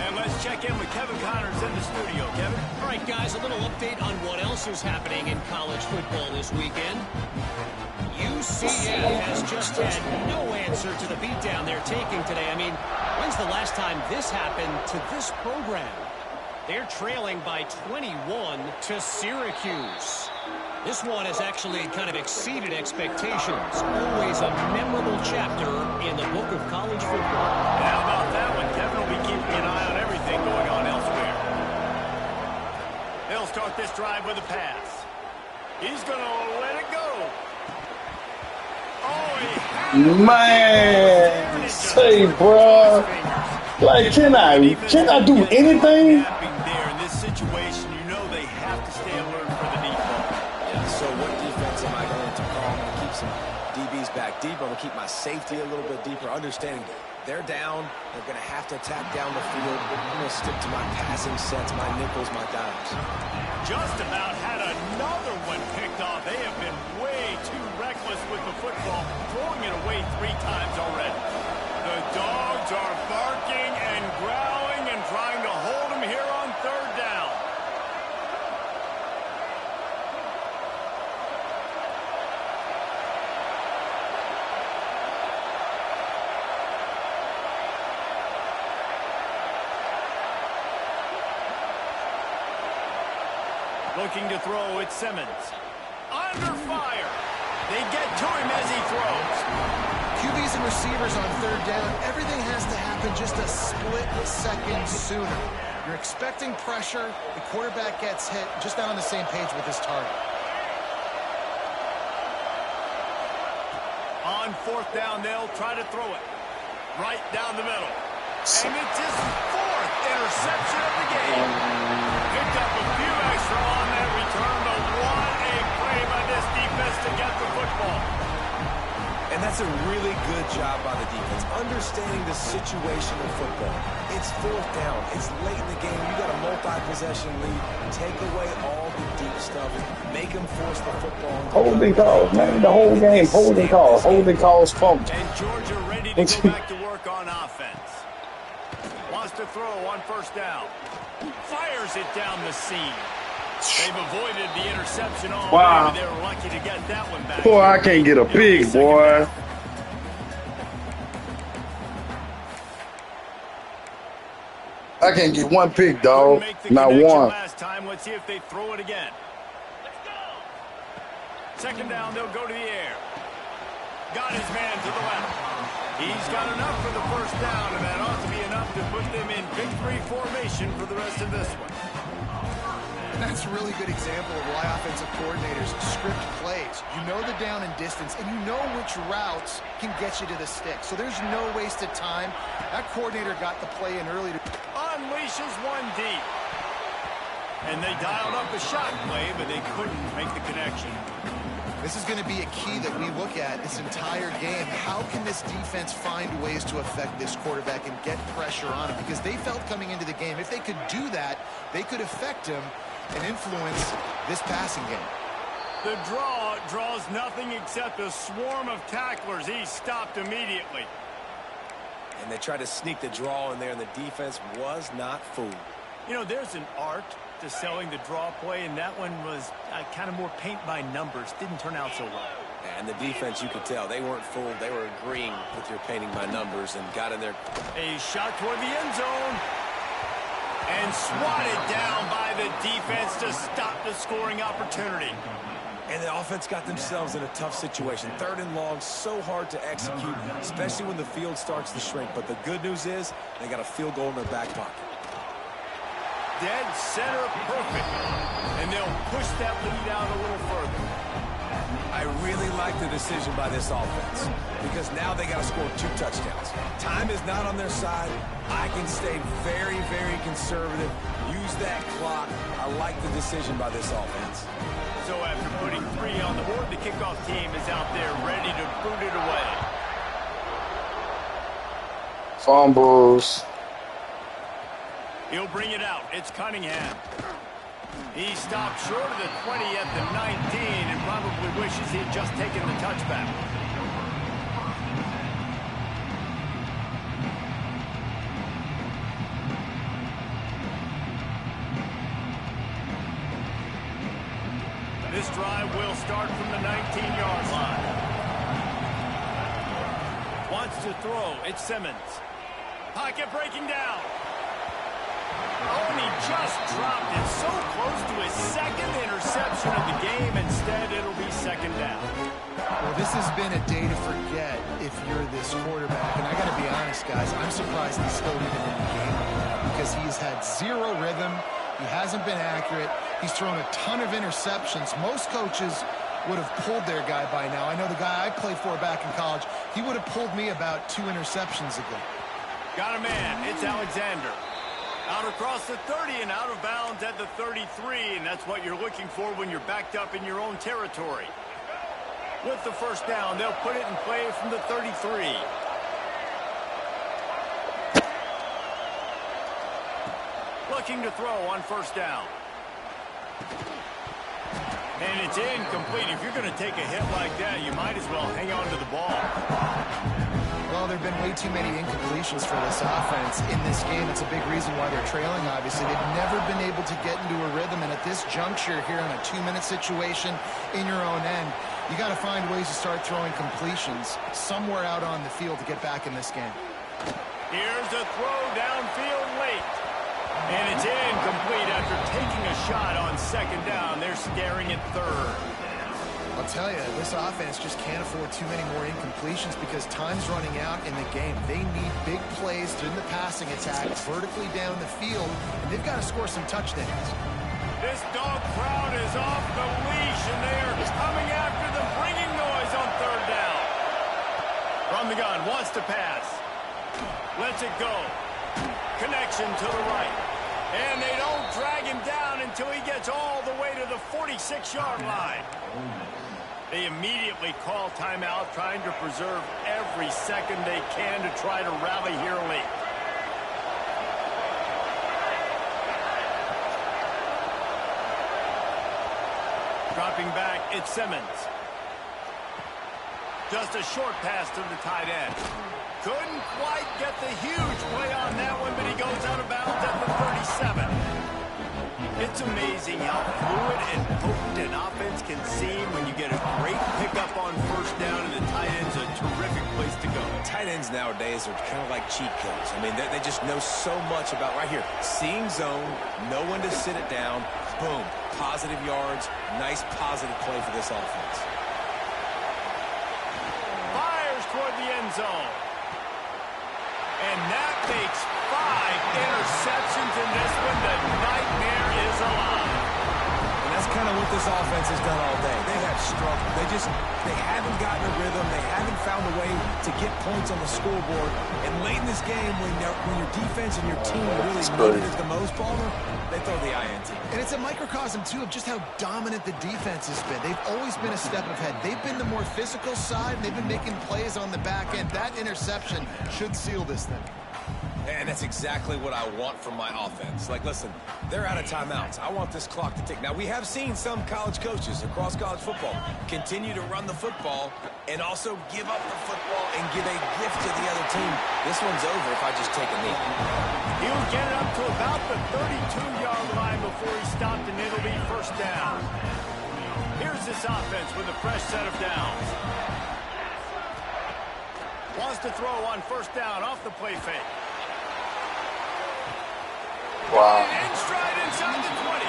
And let's check in with Kevin Connors in the studio. Kevin? All right, guys, a little update on what else is happening in college football this weekend. UGA has just had no answer to the beatdown they're taking today. I mean, when's the last time this happened to this program? They're trailing by 21 to Syracuse. This one has actually kind of exceeded expectations. Always a memorable chapter in the book of college football. And how about that one? Kevin will be keeping an eye on everything going on elsewhere. They'll start this drive with a pass. He's going to let it go. Man, say, bro, like, can I do anything? There in this situation, you know they have to stay alert for the deep ball. Yeah, so what defense am I going to call? I'm going to keep some DBs back deeper. I'm going to keep my safety a little bit deeper, understanding they're down. They're going to have to attack down the field. I'm going to stick to my passing sets, my nickels, my dimes. Just about had another one picked off. They have been way too reckless with the football, throwing it away 3 times already. The dogs are barking and growling and trying to hold them here on 3rd down. Looking to throw, it's Simmons. Under fire. They get to him as he throws. QBs and receivers on 3rd down, everything has to happen just a split second sooner. You're expecting pressure. The quarterback gets hit, just not on the same page with his target. On 4th down, they'll try to throw it. Right down the middle. And it's his 4th interception of the game. Picked up a few extra on that return, but what a play by this defense to get the football. And that's a really good job by the defense, understanding the situation of football. It's 4th down. It's late in the game. You got a multi-possession lead. Take away all the deep stuff. Make them force the football. Holding calls, man. The whole game, holding calls. Holding calls pumped. And Georgia ready to go back to work on offense. Wants to throw on 1st down. Fires it down the seam. They've avoided the interception all wow. day. They were lucky to get that one back. Boy, I can't get a big, boy. I can't get one pick, dog. Not one. Last time. Let's see if they throw it again. Let's go. 2nd down, they'll go to the air. Got his man to the left. He's got enough for the 1st down, and that ought to be enough to put them in victory formation for the rest of this one. And that's a really good example of why offensive coordinators script plays. You know the down and distance, and you know which routes can get you to the stick. So there's no wasted time. That coordinator got the play in early. Unleashes one deep. And they dialed up the shot play, but they couldn't make the connection. This is going to be a key that we look at this entire game. How can this defense find ways to affect this quarterback and get pressure on him? Because they felt coming into the game, if they could do that, they could affect him and influence this passing game. The draw draws nothing except a swarm of tacklers. He's stopped immediately. And they tried to sneak the draw in there, and the defense was not fooled. You know, there's an art to selling the draw play, and that one was kind of more paint by numbers. Didn't turn out so well. And the defense, you could tell, they weren't fooled. They were agreeing with your painting by numbers and got in there. A shot toward the end zone. And swatted down by the defense to stop the scoring opportunity. And the offense got themselves in a tough situation. 3rd and long, so hard to execute, especially when the field starts to shrink. But the good news is they got a field goal in their back pocket. Dead center perfect. And they'll push that lead out a little further. I really like the decision by this offense because now they got to score 2 touchdowns. Time is not on their side. I can stay very, very conservative. Use that clock. I like the decision by this offense. So after putting 3 on the board, the kickoff team is out there ready to boot it away. Fumbles. He'll bring it out. It's Cunningham. He stopped short of the 20 at the 19 and probably wishes he'd just taken the touchback. This drive will start from the 19-yard line. Wants to throw. It's Simmons. Pocket breaking down. Oh, and he just dropped it so close to his second interception of the game. Instead, it'll be second down. Well, this has been a day to forget if you're this quarterback. And I got to be honest, guys, I'm surprised he's still even in the game right now because he's had zero rhythm. He hasn't been accurate. He's thrown a ton of interceptions. Most coaches would have pulled their guy by now. I know the guy I played for back in college, he would have pulled me about 2 interceptions ago. Got a man. It's Alexander. Out across the 30 and out of bounds at the 33, and that's what you're looking for when you're backed up in your own territory. With the first down, they'll put it in play from the 33. Looking to throw on first down. And it's incomplete. If you're going to take a hit like that, you might as well hang on to the ball. Well, there have been way too many incompletions for this offense in this game. It's a big reason why they're trailing, obviously. They've never been able to get into a rhythm, and at this juncture here in a 2-minute situation in your own end, you got to find ways to start throwing completions somewhere out on the field to get back in this game. Here's a throw downfield late. And it's incomplete after taking a shot on second down. They're staring at third. I'll tell you, this offense just can't afford too many more incompletions because time's running out in the game. They need big plays in the passing attack, vertically down the field, and they've got to score some touchdowns. This dog crowd is off the leash, and they are coming after them, bringing noise on third down. From the gun, wants to pass. Lets it go. Connection to the right. And they don't drag him down until he gets all the way to the 46-yard line. They immediately call timeout, trying to preserve every second they can to try to rally here late. Dropping back, it's Simmons. Just a short pass to the tight end. Couldn't quite get the huge play on that one, but he goes out of bounds at the 37. It's amazing how fluid and potent an offense can seem when you get a great pickup on first down, and the tight end's a terrific place to go. Tight ends nowadays are kind of like cheat codes. I mean, they just know so much about, right here, seeing zone, know when to sit it down, boom, positive yards, nice positive play for this offense. Fires toward the end zone. And that makes 5 interceptions in this one. The nightmare is alive. And that's kind of what this offense has done all day. They have struggled. They haven't gotten a rhythm. They haven't found a way to get points on the scoreboard. And late in this game, when your defense and your team really need it the most, Palmer, they throw the INT. And it's a microcosm, too, of just how dominant the defense has been. They've always been a step ahead. They've been the more physical side, and they've been making plays on the back end. That interception should seal this thing. And that's exactly what I want from my offense. Like, listen, they're out of timeouts. I want this clock to tick. Now, we have seen some college coaches across college football continue to run the football and also give up the football and give a gift to the other team. This one's over if I just take a knee. He'll get it up to about the 32-yard line before he stopped, and it'll be first down. Here's this offense with a fresh set of downs. Wants to throw on first down off the play fake. Wow. In stride inside the 20.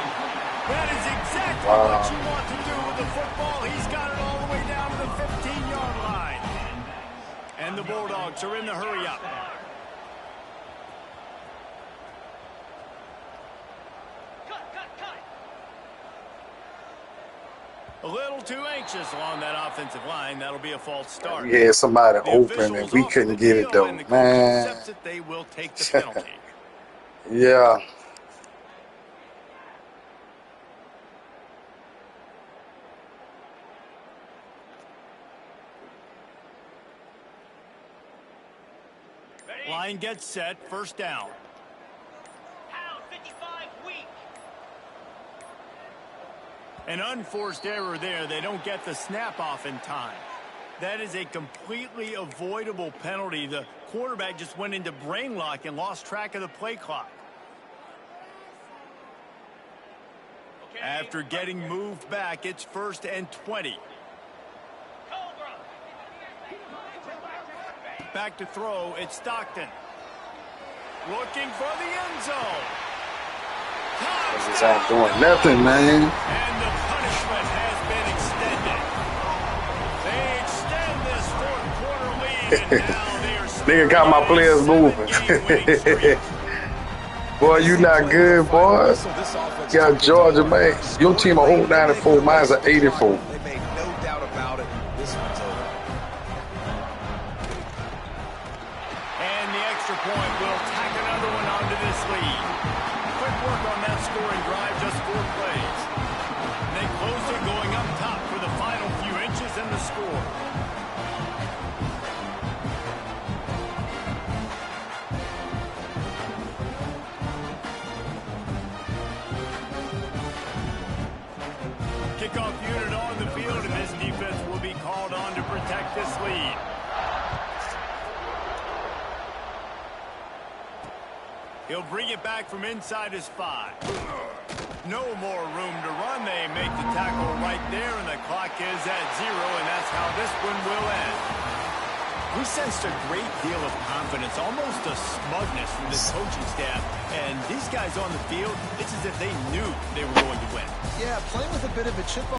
That is exactly what you want to do with the football. He's got it all the way down to the 15-yard line. And the Bulldogs are in the hurry-up. A little too anxious along that offensive line. That'll be a false start. Yeah, somebody The open and we officials couldn't offer the get it deal, though, and the coach man. accepts it. They will take the penalty. Yeah. Line gets set, first down. Pound 55 weak. An unforced error there. They don't get the snap off in time. That is a completely avoidable penalty. The quarterback just went into brain lock and lost track of the play clock. Okay. After getting moved back, it's 1st and 20. Back to throw, it's Stockton. Looking for the end zone. This ain't doing nothing, man. And the punishment has been extended. They extend this fourth quarter lead, and now they are Nigga got my players moving. Boy, you not good, boy. Yeah, Georgia, man. Your team a whole 94, mine's an 84. They made no doubt about it. This one's over. And the extra point will tack another one onto this lead. Quick work on that scoring drive, just 4 plays. They closed it going up top for the final few inches and the score. Kickoff unit on the field, and this defense will be called on to protect this lead. He'll bring it back from inside his 5. No more room to run. They make the tackle right there, and the clock is at 0, and that's how this one will end. We sensed a great deal of confidence, almost a smugness from this coaching staff. And these guys on the field, it's as if they knew they were going to win. Yeah, playing with a bit of a chip on